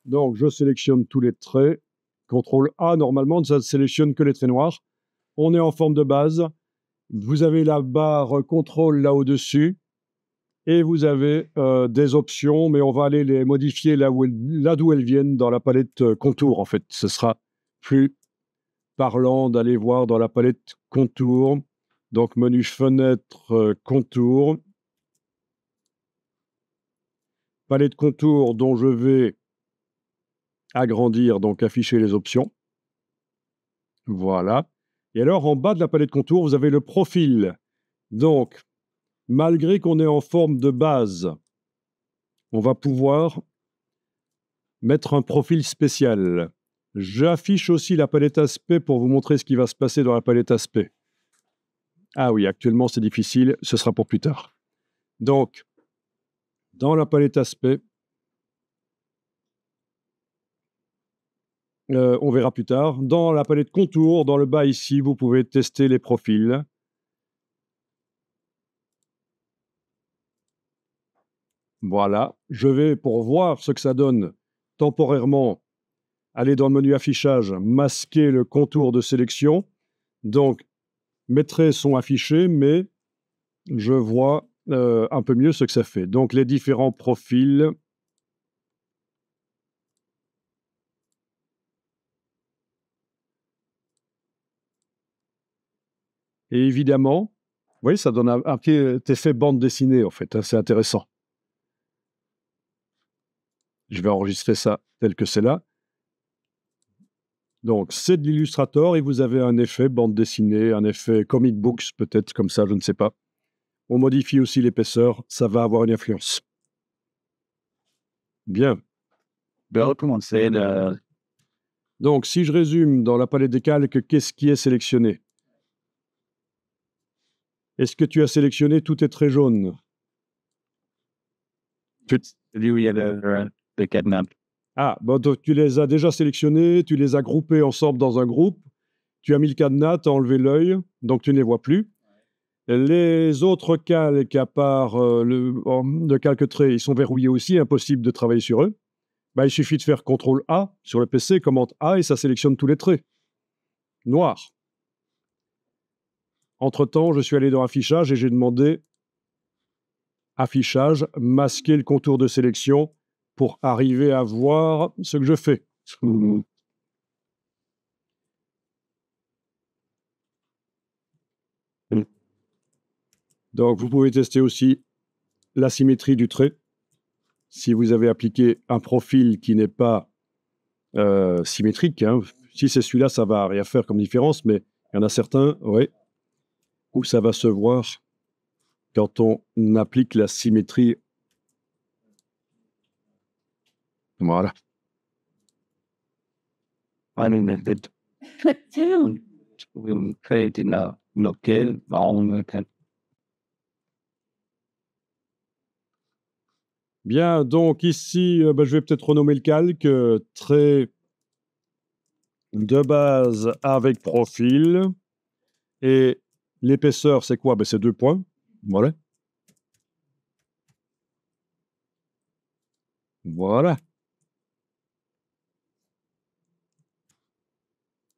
Donc, je sélectionne tous les traits. CTRL A, normalement, ça ne sélectionne que les traits noirs. On est en forme de base. Vous avez la barre CTRL là au-dessus. Et vous avez des options, mais on va aller les modifier là d'où elles viennent, dans la palette contour, en fait. Ce sera plus parlant d'aller voir dans la palette contour. Donc, menu fenêtre contour. Palette contour dont je vais agrandir, donc afficher les options. Voilà. Et alors, en bas de la palette contour, vous avez le profil. Donc, malgré qu'on est en forme de base, on va pouvoir mettre un profil spécial. J'affiche aussi la palette aspect pour vous montrer ce qui va se passer dans la palette aspect. Ah oui, actuellement c'est difficile, ce sera pour plus tard. Donc, dans la palette aspect, on verra plus tard. Dans la palette contour, dans le bas ici, vous pouvez tester les profils. Voilà, je vais, pour voir ce que ça donne temporairement, aller dans le menu affichage, masquer le contour de sélection. Donc, mes traits sont affichés, mais je vois un peu mieux ce que ça fait. Donc, les différents profils. Et évidemment, vous voyez, ça donne un petit effet bande dessinée, en fait. Hein, c'est intéressant. Je vais enregistrer ça tel que c'est là. Donc, c'est de l'Illustrator et vous avez un effet bande dessinée, un effet comic books, peut-être comme ça, je ne sais pas. On modifie aussi l'épaisseur, ça va avoir une influence. Bien. Donc, si je résume dans la palette des calques, qu'est-ce qui est sélectionné? Est-ce que tu as sélectionné tous tes traits jaunes? Ah, bon, donc tu les as déjà sélectionnés, tu les as groupés ensemble dans un groupe, tu as mis le cadenas, tu as enlevé l'œil, donc tu ne les vois plus. Les autres calques, à part le calque trait, ils sont verrouillés aussi, impossible de travailler sur eux. Bah, il suffit de faire CTRL A sur le PC, commande A, et ça sélectionne tous les traits. Noir. Entre-temps, je suis allé dans Affichage et j'ai demandé Affichage, masquer le contour de sélection pour arriver à voir ce que je fais. Donc, vous pouvez tester aussi la symétrie du trait. Si vous avez appliqué un profil qui n'est pas symétrique, hein, si c'est celui-là, ça va rien faire comme différence, mais il y en a certains, ouais, où ça va se voir quand on applique la symétrie. Voilà. Bien, donc ici, je vais peut-être renommer le calque trait de base avec profil. Et l'épaisseur, c'est quoi? C'est 2 points. Voilà. Voilà.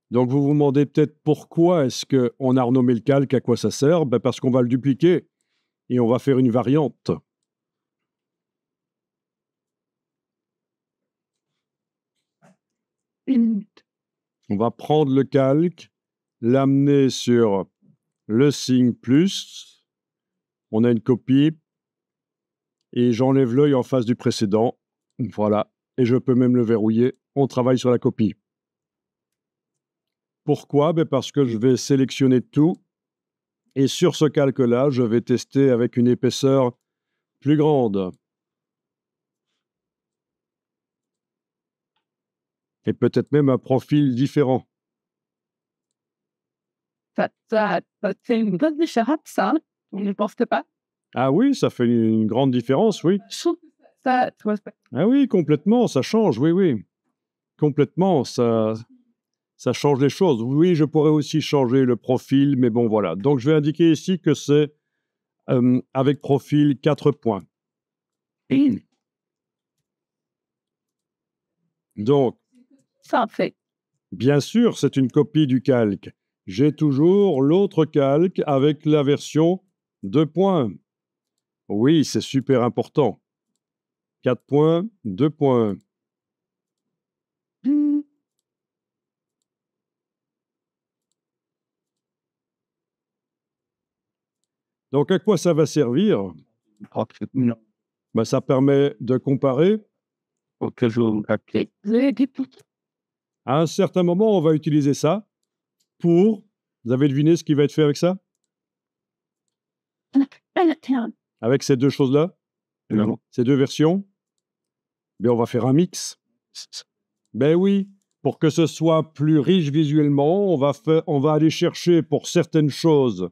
Donc, vous vous demandez peut-être pourquoi est-ce qu'on a renommé le calque, à quoi ça sert? Parce qu'on va le dupliquer et on va faire une variante. On va prendre le calque, l'amener sur le signe plus. On a une copie et j'enlève l'œil en face du précédent. Voilà. Et je peux même le verrouiller. On travaille sur la copie. Pourquoi? Parce que je vais sélectionner tout. Et sur ce calque-là, je vais tester avec une épaisseur plus grande. Et peut-être même un profil différent. Ça fait une grosse différence, ça, on ne pense pas. Ah oui, ça fait une grande différence, oui. Ça, Ah oui, complètement, ça change, oui, oui. Complètement, ça change les choses. Oui, je pourrais aussi changer le profil, mais bon, voilà. Donc, je vais indiquer ici que c'est avec profil 4 points. Donc, Ça fait. bien sûr, c'est une copie du calque. J'ai toujours l'autre calque avec la version 2 points. Oui, c'est super important. 4 points, 2 points. Hmm. Donc, à quoi ça va servir? Non. Ben, ça permet de comparer. Les députés. À un certain moment, on va utiliser ça pour... Vous avez deviné ce qui va être fait avec ça? Avec ces deux choses-là? Non. Ces deux versions? Ben, on va faire un mix. Ben oui, pour que ce soit plus riche visuellement, on va aller chercher pour certaines choses,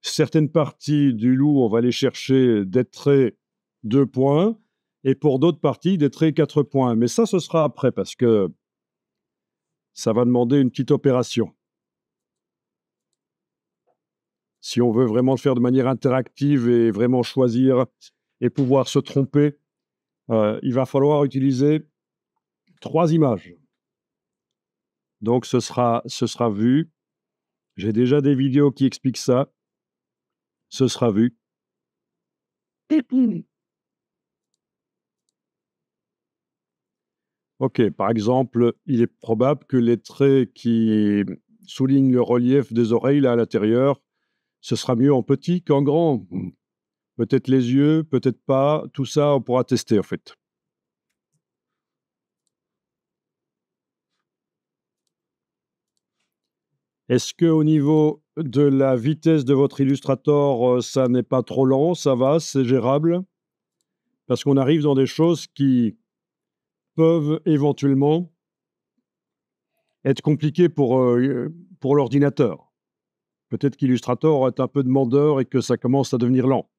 certaines parties du loup, on va aller chercher des traits 2 points, et pour d'autres parties, des traits 4 points. Mais ça, ce sera après, parce que ça va demander une petite opération. Si on veut vraiment le faire de manière interactive et vraiment choisir et pouvoir se tromper, il va falloir utiliser 3 images. Donc ce sera vu. J'ai déjà des vidéos qui expliquent ça. Ce sera vu. OK, par exemple, il est probable que les traits qui soulignent le relief des oreilles, là, à l'intérieur, ce sera mieux en petit qu'en grand. Peut-être les yeux, peut-être pas. Tout ça, on pourra tester, en fait. Est-ce qu'au niveau de la vitesse de votre Illustrator, ça n'est pas trop lent? Ça va, c'est gérable? Parce qu'on arrive dans des choses qui peuvent éventuellement être compliquées pour l'ordinateur. Peut-être qu'Illustrator est un peu demandeur et que ça commence à devenir lent.